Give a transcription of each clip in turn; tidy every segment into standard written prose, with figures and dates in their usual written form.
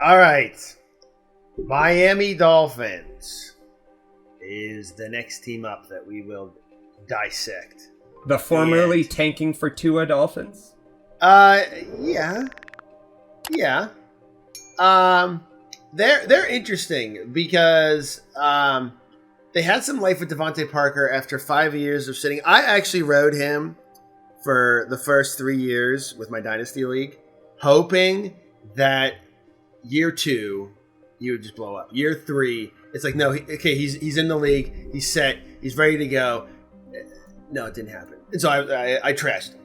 All right. Miami Dolphins is the next team up that we will dissect. The formerly tanking for Tua Dolphins? Yeah. They're interesting because they had some life with DeVante Parker after 5 years of sitting. I actually rode him for the first 3 years with my Dynasty League, hoping that year 2 he would just blow up. Year 3, it's like, no, he's in the league, he's set, he's ready to go. No, it didn't happen. And so I trashed him.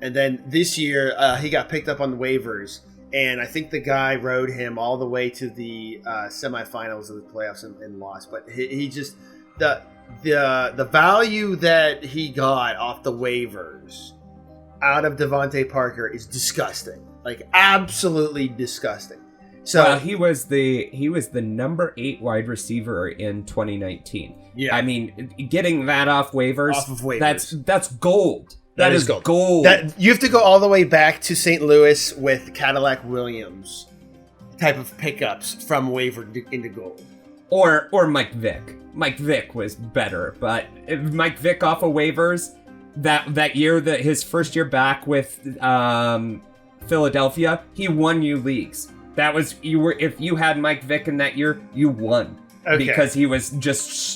And then this year, he got picked up on the waivers, and I think the guy rode him all the way to the semifinals of the playoffs and lost. But he just the value that he got off the waivers out of DeVante Parker is disgusting, like absolutely disgusting. So well, he was the number 8 wide receiver in 2019. Yeah, I mean, getting that off waivers, that's gold. That is gold. That you have to go all the way back to St. Louis with Cadillac Williams type of pickups from waiver into gold. Or Mike Vick. Mike Vick was better, but Mike Vick off of waivers that year, his first year back with Philadelphia, he won you leagues. That was if you had Mike Vick in that year, you won because he was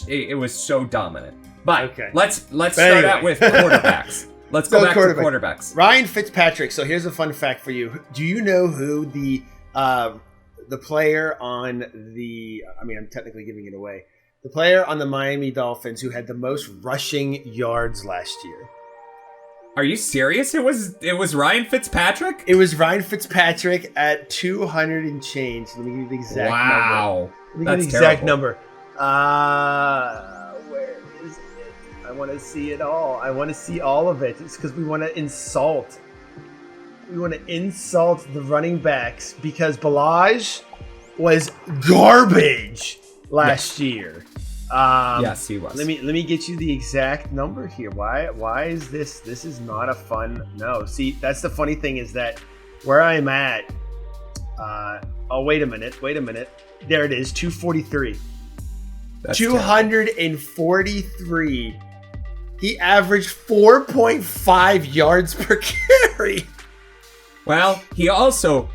it was so dominant. But let's start out with quarterbacks. Let's go back to quarterbacks. Ryan Fitzpatrick. So here's a fun fact for you. Do you know who the player on the? I mean, I'm technically giving it away. The player on the Miami Dolphins who had the most rushing yards last year. Are you serious? It was Ryan Fitzpatrick? It was Ryan Fitzpatrick at 200 and change. Let me give you the exact number. Wow. Let me give you the exact number. Where is it? I want to see it all. I want to see all of it. It's because we want to insult. We want to insult the running backs because Balaj was garbage last year. Yes, he was. Let me get you the exact number here. Why is this? This is not a fun. No, see, that's the funny thing is that where I'm at. Wait a minute. There it is. 243. That's 243. He averaged 4.5 yards per carry. Well, he also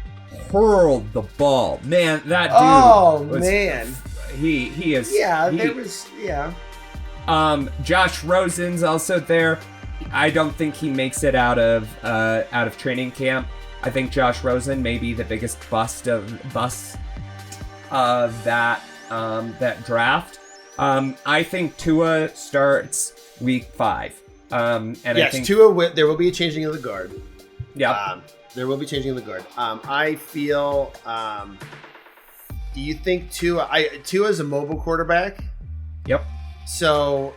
hurled the ball. Man, that dude. He is. Yeah, there was. Yeah. Josh Rosen's also there. I don't think he makes it out of training camp. I think Josh Rosen may be the biggest bust of that draft. I think Tua starts week 5. And yes, I think Tua. There will be a changing of the guard. Yeah. There will be changing of the guard. I feel. Do you think Tua is a mobile quarterback? Yep. So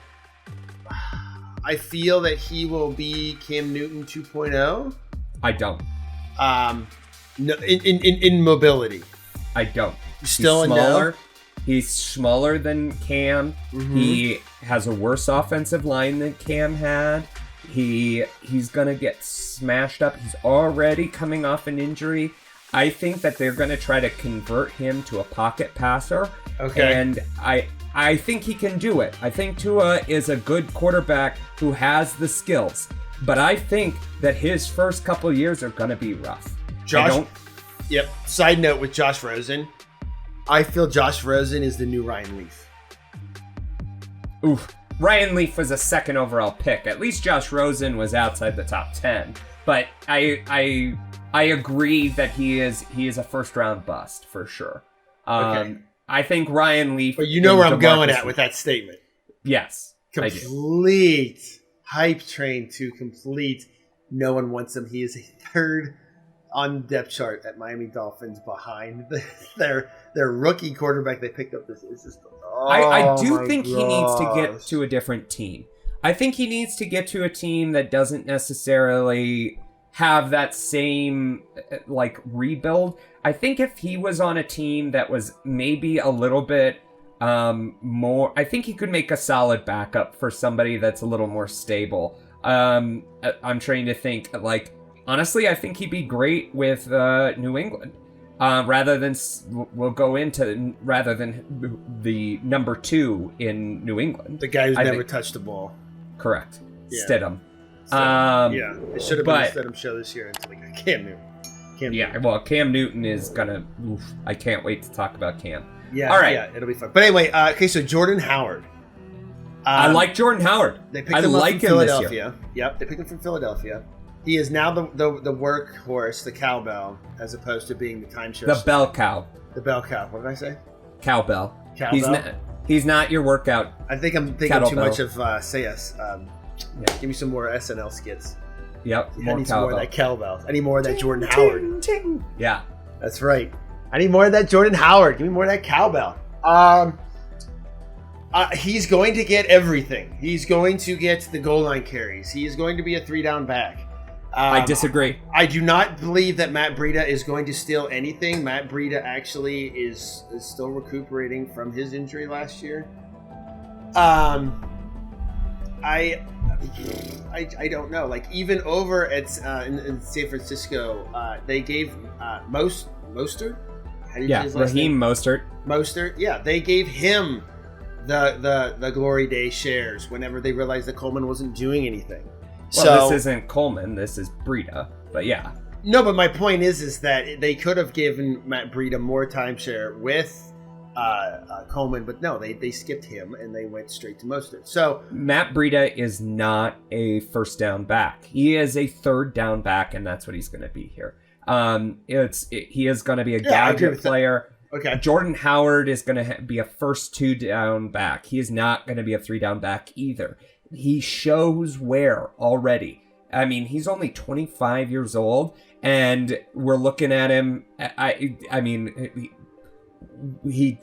I feel that he will be Cam Newton 2.0. I don't. No, in mobility. I don't. Still He's smaller. No? He's smaller than Cam. Mm-hmm. He has a worse offensive line than Cam had. He's gonna get smashed up. He's already coming off an injury. I think that they're going to try to convert him to a pocket passer. Okay. And I think he can do it. I think Tua is a good quarterback who has the skills. But I think that his first couple years are going to be rough. Yep. Side note with Josh Rosen. I feel Josh Rosen is the new Ryan Leaf. Oof. Ryan Leaf was a second overall pick. At least Josh Rosen was outside the top 10. But I agree that he is a first round bust for sure. Okay. I think Ryan Leaf. But you know where I'm going at with that statement. Yes, complete hype train to complete. No one wants him. He is a third on the depth chart at Miami Dolphins behind their rookie quarterback they picked up. This is just. I do think he needs to get to a different team. I think he needs to get to a team that doesn't necessarily have that same rebuild. I think if he was on a team that was maybe a little bit more, I think he could make a solid backup for somebody that's a little more stable. I'm trying to think, honestly, I think he'd be great with New England. rather than the number 2 in New England. The guy who's never touched the ball. Correct. Yeah. Stidham. Yeah, it should have been a Stidham show this year until we got Cam Newton. Well, Cam Newton is gonna. I can't wait to talk about Cam. Yeah, all right, yeah, it'll be fun. But anyway, okay, so Jordan Howard. I like Jordan Howard. They picked him up from Philadelphia. Yep, they picked him from Philadelphia. He is now the workhorse, the cowbell, as opposed to being the timeshare. The bell cow. The bell cow. What did I say? Cowbell. Cowbell. He's not your workout. I think I'm thinking too much of Sayas. Give me some more SNL skits. Yep. I need some more of that cowbell. I need more of that Jordan ting, Howard. Ting. Yeah. That's right. I need more of that Jordan Howard. Give me more of that cowbell. He's going to get everything. He's going to get the goal line carries. He is going to be a 3-down back. I disagree. I do not believe that Matt Breida is going to steal anything. Matt Breida actually is still recuperating from his injury last year. I don't know. Like, even over at in San Francisco, they gave Mostert. Raheem Mostert. Mostert, yeah, they gave him the glory day shares whenever they realized that Coleman wasn't doing anything. Well, this isn't Coleman. This is Breida. But yeah. No, but my point is that they could have given Matt Breida more timeshare with Coleman, but no, they skipped him and they went straight to Mostert. So Matt Breida is not a first down back. He is a third down back, and that's what he's going to be here. He is going to be a gadget player. Okay. Jordan Howard is going to be a first 2-down back. He is not going to be a 3-down back either. He shows where already. I mean, he's only 25 years old, and we're looking at him. I mean, he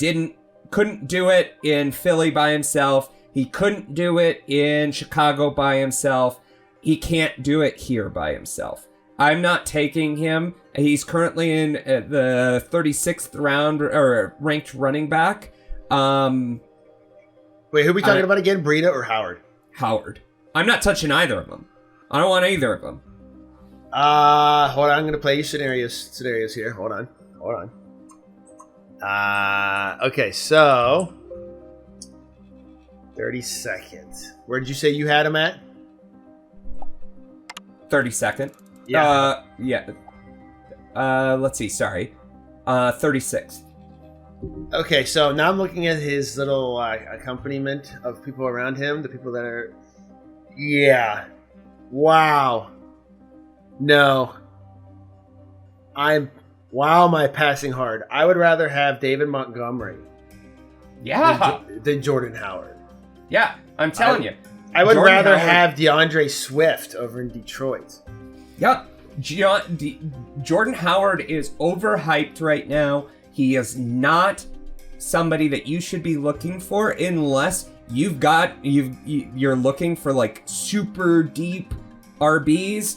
couldn't do it in Philly by himself. He couldn't do it in Chicago by himself. He can't do it here by himself. I'm not taking him. He's currently in the 36th round or ranked running back. Wait, who are we talking about again? Breida or Howard? Howard. I'm not touching either of them. I don't want either of them. Hold on. I'm going to play you scenarios here. Hold on. Okay, so 30 seconds. Where did you say you had him at? 32nd. Yeah. Let's see. Sorry. 36th. Okay, so now I'm looking at his little accompaniment of people around him, the people that are... Yeah. Wow. No. Wow, am I passing hard. I would rather have David Montgomery than Jordan Howard. Yeah, I'm telling you. I would rather have DeAndre Swift over in Detroit. Yep. Jordan Howard is overhyped right now. He is not somebody that you should be looking for unless you're looking for like super deep RBs.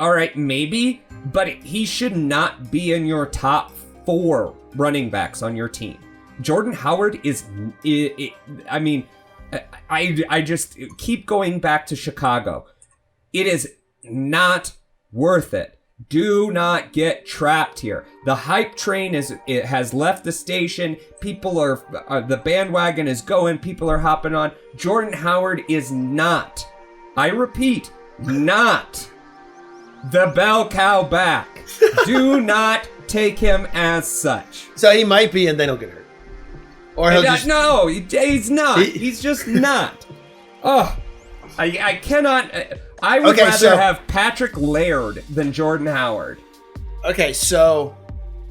All right, maybe, but he should not be in your top 4 running backs on your team. Jordan Howard I just keep going back to Chicago. It is not worth it. Do not get trapped here. The hype train has left the station. People are the bandwagon is going. People are hopping on. Jordan Howard is not, I repeat, not the bell cow back. Do not take him as such. So he might be, and then he'll get hurt. Or no, he's not. He's just not. Oh, I cannot. I would rather have Patrick Laird than Jordan Howard. Okay, so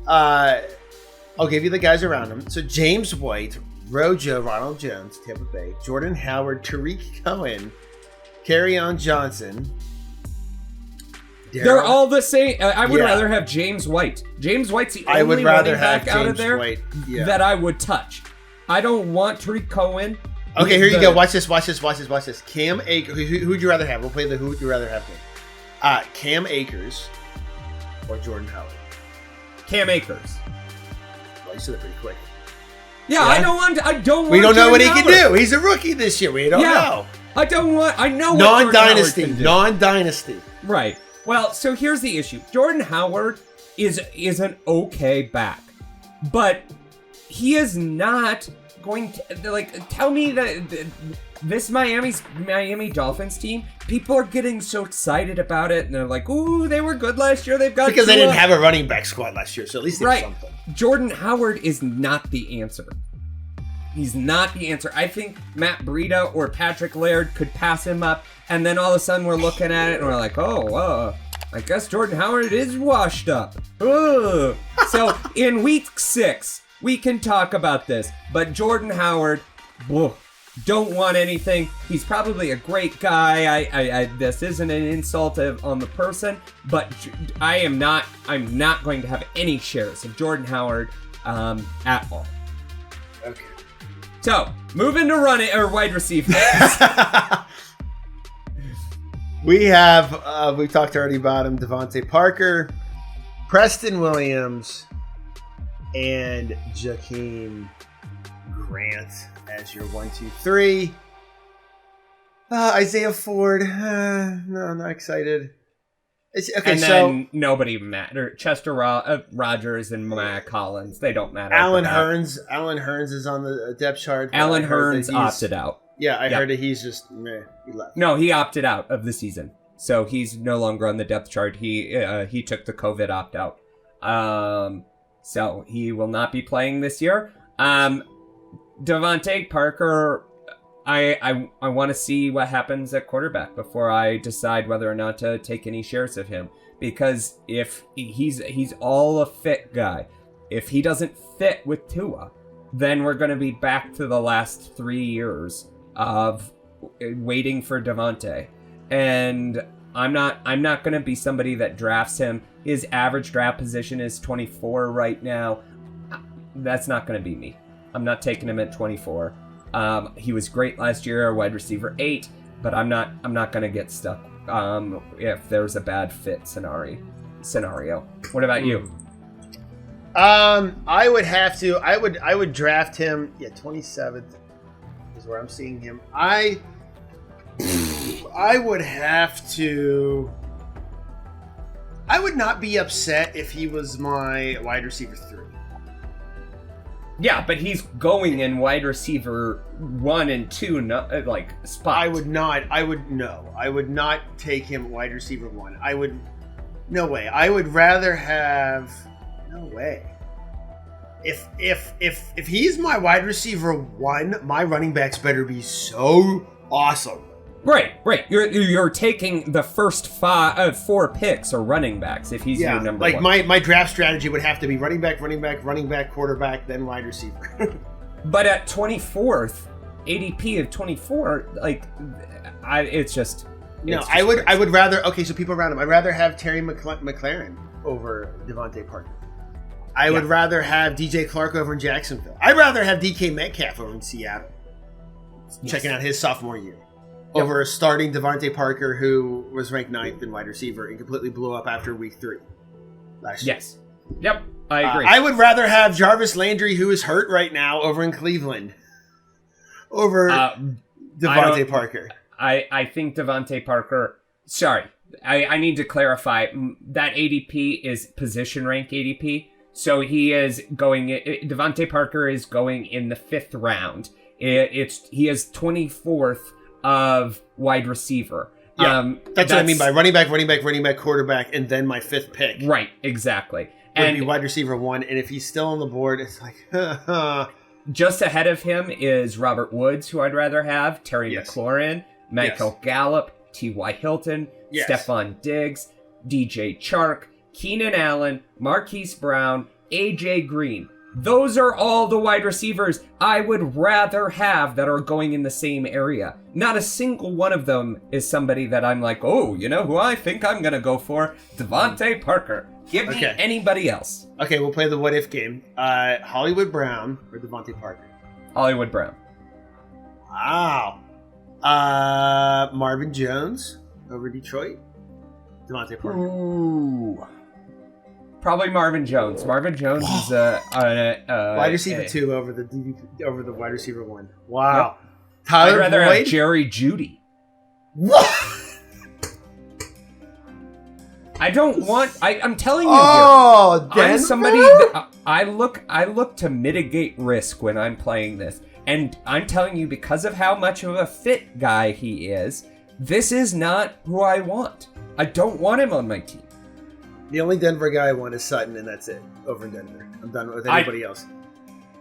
I'll give you the guys around him. So James White, Rojo, Ronald Jones, Tampa Bay, Jordan Howard, Tariq Cohen, Kerryon Johnson. They're all the same. I would rather have James White. James White's the only running back out of there that I would touch. I don't want Tariq Cohen. Okay, here you go. Watch this. Cam Akers. Who'd you rather have? We'll play the who would you rather have game. Cam Akers or Jordan Howard? Cam Akers. Well, you said it pretty quick. Yeah, I don't want. We don't know Jordan what he Howard. can do. He's a rookie this year. We don't know. I don't want. I know. Non-dynasty. Non-dynasty. Right. Well, so here's the issue. Jordan Howard is an okay back, but he is not going to, like, tell me that this Miami Dolphins team, people are getting so excited about it, and they're like, ooh, they were good last year, they've got because they didn't have a running back squad last year, so at least they have something. Jordan Howard is not the answer. He's not the answer. I think Matt Breida or Patrick Laird could pass him up, and then all of a sudden we're looking at it and we're like, I guess Jordan Howard is washed up. Ugh. So in week 6, we can talk about this, but Jordan Howard, don't want anything. He's probably a great guy. I this isn't an insult on the person, but I'm not going to have any shares of Jordan Howard at all. Okay. So, moving to wide receivers. We talked already about him, DeVante Parker, Preston Williams, and Jakeem Grant as your 1, 2, 3. Isaiah Ford, no, I'm not excited. And then nobody matter. Chester Rogers and Matt Collins, they don't matter. Alan Hearns is on the depth chart. Alan Hearns opted out. Yeah, I heard that he's just he left. No, he opted out of the season, so he's no longer on the depth chart. He took the COVID opt out, so he will not be playing this year. DeVante Parker, I want to see what happens at quarterback before I decide whether or not to take any shares of him, because if he's all a fit guy, if he doesn't fit with Tua, then we're going to be back to the last 3 years of waiting for DeVante, and I'm not going to be somebody that drafts him. His average draft position is 24 right now. That's not going to be me. I'm not taking him at 24. He was great last year, wide receiver 8, but I'm not going to get stuck if there's a bad fit scenario. What about you? I would draft him. Yeah, 27th is where I'm seeing him. I would have to. I would not be upset if he was my wide receiver 3. Yeah, but he's going in wide receiver 1 and 2, not like spots. I would not take him wide receiver 1. No way. I would rather have. No way. If he's my wide receiver 1, my running backs better be so awesome. Right. You're taking the first 4 picks or running backs if he's your number 1. Like my draft strategy would have to be running back, quarterback, then wide receiver. But at 24th, ADP of 24, it's just. I would rather. Okay, so people around him. I'd rather have Terry McLaurin over DeVante Parker. I would rather have DJ Clark over in Jacksonville. I'd rather have DK Metcalf over in Seattle. Yes. Checking out his sophomore year. Yep. Over a starting DeVante Parker who was ranked 9th in wide receiver and completely blew up after week 3 last year. Yes. Yep, I agree. I would rather have Jarvis Landry, who is hurt right now, over in Cleveland, over DeVante Parker. I think DeVante Parker... Sorry, I need to clarify. That ADP is position rank ADP. So he is going... DeVante Parker is going in the 5th round. He is 24th of wide receiver. Yeah, that's what I mean by running back, quarterback, and then my 5th pick. Right, exactly. Would be wide receiver 1, and if he's still on the board, it's like... Just ahead of him is Robert Woods, who I'd rather have, Terry McLaurin, Michael Gallup, T.Y. Hilton, Stephon Diggs, DJ Chark, Keenan Allen, Marquise Brown, A.J. Green. Those are all the wide receivers I would rather have that are going in the same area. Not a single one of them is somebody that I'm like, oh, you know who I think I'm going to go for? DeVante Parker. Give me anybody else. Okay, we'll play the what if game. Hollywood Brown or DeVante Parker? Hollywood Brown. Wow. Marvin Jones over Detroit? DeVante Parker. Ooh. Probably Marvin Jones. Marvin Jones is wide receiver 2 over the wide receiver 1. Wow. Yep. Tyler I'd rather Boyd? Have Jerry Jeudy. What? I don't want. I'm telling you, Denver? I'm somebody that I look to mitigate risk when I'm playing this, and I'm telling you because of how much of a fit guy he is. This is not who I want. I don't want him on my team. The only Denver guy I want is Sutton, and that's it. Over in Denver, I'm done with anybody else.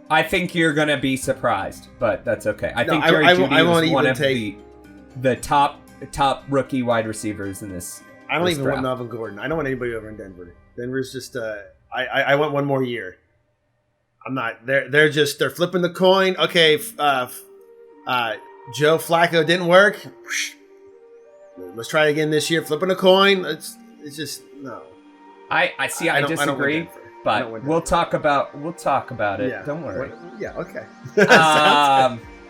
I think you're gonna be surprised, but that's okay. I think Jerry Jeudy is one of the top rookie wide receivers in this. I don't even want Melvin Gordon. I don't want anybody over in Denver. Denver's just I want one more year. I'm not. They're flipping the coin. Okay, Joe Flacco didn't work. Let's try it again this year. Flipping a coin. It's just no. I see. I disagree. But we'll talk about it. Yeah. Don't worry. Yeah. Okay.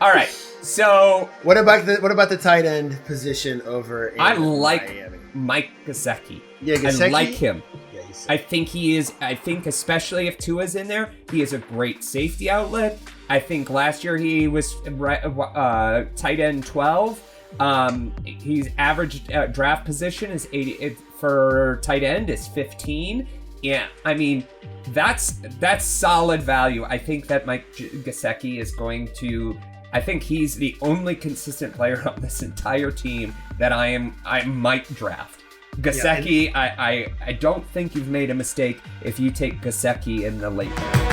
All right. So what about the tight end position over in Miami? Mike Gesicki. Yeah, Gesicki? I like him. Yeah, I think he is. I think especially if Tua's in there, he is a great safety outlet. I think last year he was tight end 12. He's average draft position is 80 for tight end is 15. Yeah, I mean, that's solid value. I think that Mike Gesicki is going to. I think he's the only consistent player on this entire team that I might draft. Gesicki, I don't think you've made a mistake if you take Gesicki in the late round.